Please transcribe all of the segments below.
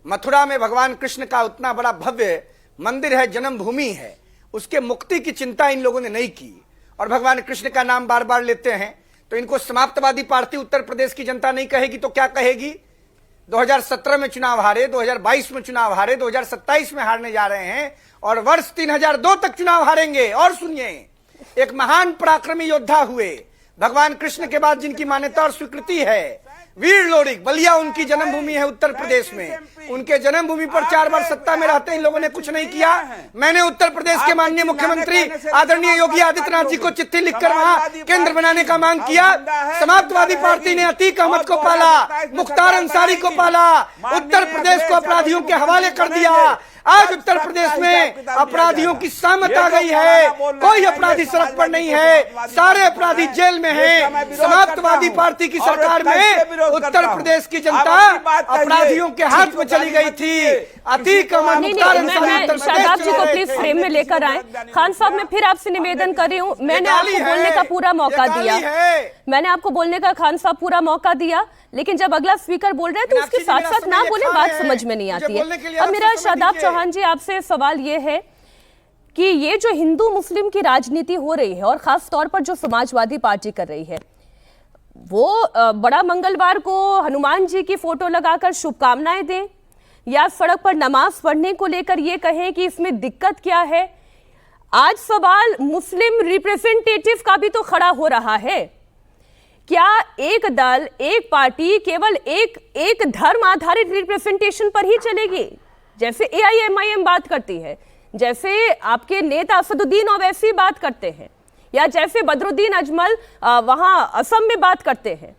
मथुरा में भगवान कृष्ण का उतना बड़ा भव्य मंदिर है, जन्मभूमि है, उसके मुक्ति की चिंता इन लोगों ने नहीं की और भगवान कृष्ण का नाम बार बार लेते हैं। तो इनको समाप्तवादी पार्टी उत्तर प्रदेश की जनता नहीं कहेगी तो क्या कहेगी? 2017 में चुनाव हारे, 2022 में चुनाव हारे, 2027 में हारने जा रहे हैं और वर्ष 3002 तक चुनाव हारेंगे। और सुनिए, एक महान पराक्रमी योद्धा हुए, भगवान कृष्ण के बाद जिनकी मान्यता और स्वीकृति है, वीर लोरिक, बलिया उनकी जन्मभूमि है उत्तर प्रदेश में। उनके जन्मभूमि पर 4 बार सत्ता में रहते इन लोगों ने कुछ नहीं किया। मैंने उत्तर प्रदेश के माननीय मुख्यमंत्री आदरणीय योगी आदित्यनाथ जी को चिट्ठी लिखकर वहां केंद्र बनाने का मांग किया। समाजवादी पार्टी ने अतीक अहमद को पाला, मुख्तार अंसारी को पाला, उत्तर प्रदेश को अपराधियों के हवाले कर दिया। आज उत्तर प्रदेश में अपराधियों की सामत आ गई है, कोई अपराधी सड़क पर नहीं है, सारे अपराधी जेल में हैं। समाजवादी पार्टी की सरकार में उत्तर प्रदेश की जनता अपराधियों के हाथ में चली गई थी। अतीक अहमद, मुख्तार अंसारी शादाब जी को प्लीज फ्रेम में लेकर आए। खान साहब, मैं फिर आपसे निवेदन कर रही हूँ, मैंने आपको बोलने का पूरा मौका दिया, मैंने आपको बोलने का खान साहब पूरा मौका दिया, लेकिन जब अगला स्पीकर बोल रहे हैं तो उसके साथ साथ ना बोले, बात समझ में नहीं आती है। अब मेरा शादाब चौहान जी आपसे सवाल ये है कि ये जो हिंदू मुस्लिम की राजनीति हो रही है और खास तौर पर जो समाजवादी पार्टी कर रही है, वो बड़ा मंगलवार को हनुमान जी की फोटो लगाकर शुभकामनाएं दें या सड़क पर नमाज पढ़ने को लेकर ये कहें कि इसमें दिक्कत क्या है। आज सवाल मुस्लिम रिप्रेजेंटेटिव का भी तो खड़ा हो रहा है। क्या एक दल, एक पार्टी केवल एक धर्म आधारित रिप्रेजेंटेशन पर ही चलेगी, जैसे AIMIM बात करती है, जैसे आपके नेता असदुद्दीन ओवैसी बात करते हैं, या जैसे बदरुद्दीन अजमल वहां असम में बात करते हैं?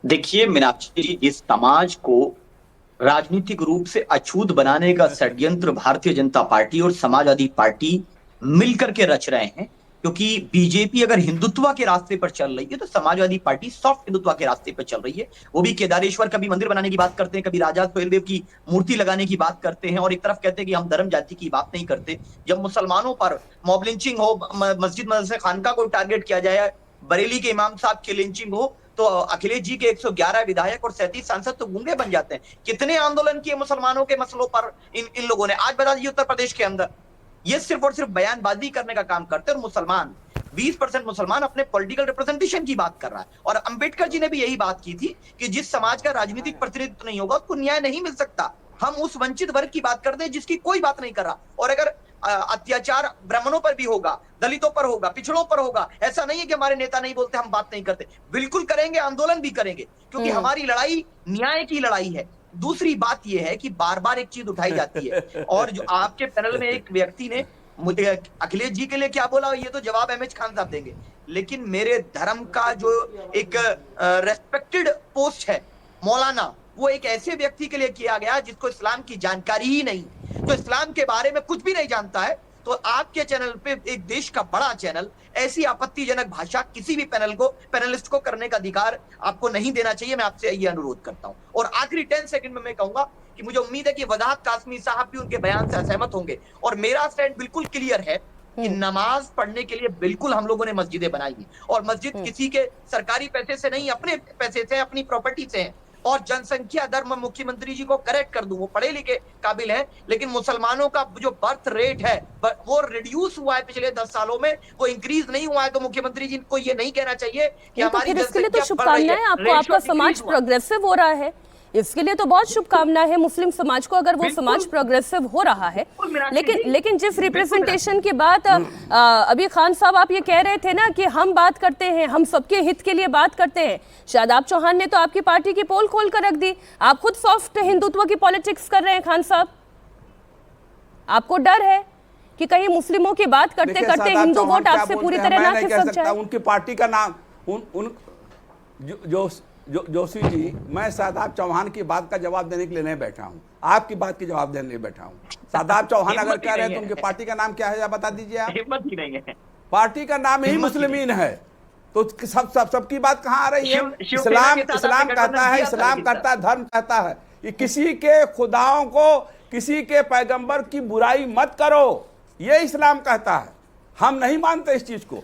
देखिए मीनाक्षी जी, इस समाज को राजनीतिक रूप से अछूत बनाने का षड्यंत्र भारतीय जनता पार्टी और समाजवादी पार्टी मिलकर के रच रहे हैं। क्योंकि बीजेपी अगर हिंदुत्व के रास्ते पर चल रही है तो समाजवादी पार्टी सॉफ्ट हिंदुत्व के रास्ते पर चल रही है। वो भी केदारेश्वर कभी मंदिर बनाने की बात करते हैं, कभी राजा सोहेलदेव की मूर्ति लगाने की बात करते हैं, और एक तरफ कहते हैं कि हम धर्म जाति की बात नहीं करते। जब मुसलमानों पर मॉब लिंचिंग हो, मस्जिद मदरसे खानका को टारगेट किया जाए, बरेली के इमाम साहब की लिंचिंग हो, तो अखिलेश जी के 111 विधायक और 37 सांसद तो गूंगे बन जाते हैं। कितने आंदोलन किए मुसलमानों के मसलों पर इन लोगों ने? आज बता दीजिए उत्तर प्रदेश के अंदर ये सिर्फ और सिर्फ बयानबाजी करने का काम करते हैं। और मुसलमान 20% मुसलमान अपने पॉलिटिकल रिप्रेजेंटेशन की बात कर रहा है। और अंबेडकर जी ने भी यही बात की थी कि जिस समाज का राजनीतिक प्रतिनिधित्व नहीं होगा उसको न्याय नहीं मिल सकता। हम उस वंचित वर्ग की बात करते हैं जिसकी कोई बात नहीं कर रहा। और अगर अत्याचार ब्राह्मणों पर भी होगा, दलितों पर होगा, पिछड़ों पर होगा, ऐसा नहीं है कि हमारे नेता नहीं बोलते, हम बात नहीं करते, बिल्कुल करेंगे, आंदोलन भी करेंगे, क्योंकि हमारी लड़ाई न्याय की लड़ाई है। दूसरी बात यह है कि बार बार एक चीज उठाई जाती है, और जो आपके पैनल में एक व्यक्ति ने मुझे अखिलेश जी के लिए क्या बोला, ये तो जवाब एमएच खान साहब देंगे, लेकिन मेरे धर्म का जो एक रेस्पेक्टेड पोस्ट है मौलाना, वो एक ऐसे व्यक्ति के लिए किया गया जिसको इस्लाम की जानकारी ही नहीं, जो इस्लाम के बारे में कुछ भी नहीं जानता है। तो आपके चैनल पे, एक देश का बड़ा चैनल, ऐसी आपत्तिजनक भाषा किसी भी पैनलिस्ट को करने का अधिकार आपको नहीं देना चाहिए। मैं आपसे ये अनुरोध करता हूं। और आखिरी 10 सेकंड में मैं कहूंगा कि मुझे उम्मीद है कि वजाहत कासमी साहब भी उनके बयान से असहमत होंगे, और मेरा स्टैंड बिल्कुल क्लियर है कि नमाज पढ़ने के लिए बिल्कुल हम लोगों ने मस्जिदें बनाई है, और मस्जिद किसी के सरकारी पैसे से नहीं, अपने पैसे से, अपनी प्रॉपर्टी से है। और जनसंख्या दर में मुख्यमंत्री जी को करेक्ट कर दूं, वो पढ़े लिखे काबिल है, लेकिन मुसलमानों का जो बर्थ रेट है वो रिड्यूस हुआ है पिछले 10 सालों में, वो इंक्रीज नहीं हुआ है। तो मुख्यमंत्री जी को ये नहीं कहना चाहिए कि हमारी जनसंख्या शुभकामनाएं आपको, आपका समाज प्रोग्रेसिव हो रहा है, इसके लिए तो बहुत शुभकामनाएं है मुस्लिम समाज को, अगर वो समाज प्रोग्रेसिव हो रहा है। लेकिन जिस रिप्रेजेंटेशन की बात अभी खान साहब आप ये कह रहे थे ना कि हम बात करते हैं, हम सबके हित के लिए बात करते हैं, शादाब चौहान ने तो आपकी पार्टी की पोल खोल कर रख दी। आप खुद सॉफ्ट हिंदुत्व की पॉलिटिक्स कर रहे हैं खान साहब। आपको डर है कि कहीं मुस्लिमों की बात करते करते हिंदू वोट आपसे पूरी तरह ना खिसक जाए? उनकी पार्टी का नाम जोशी जी, मैं शादाब चौहान की बात का जवाब देने के लिए नहीं बैठा हूं, आपकी बात की जवाब देने के लिए बैठा हूं। शादाब चौहान अगर कह रहे हैं तो उनकी पार्टी का नाम क्या है, बता दीजिए आप। हिम्मत ही नहीं है, पार्टी का नाम ही मुस्लिमीन है, तो सबकी बात कहां आ रही है? इस्लाम कहता है, इस्लाम कहता है, धर्म कहता है कि किसी के खुदाओं को, किसी के पैगंबर की बुराई मत करो, ये इस्लाम कहता है। हम नहीं मानते इस चीज को।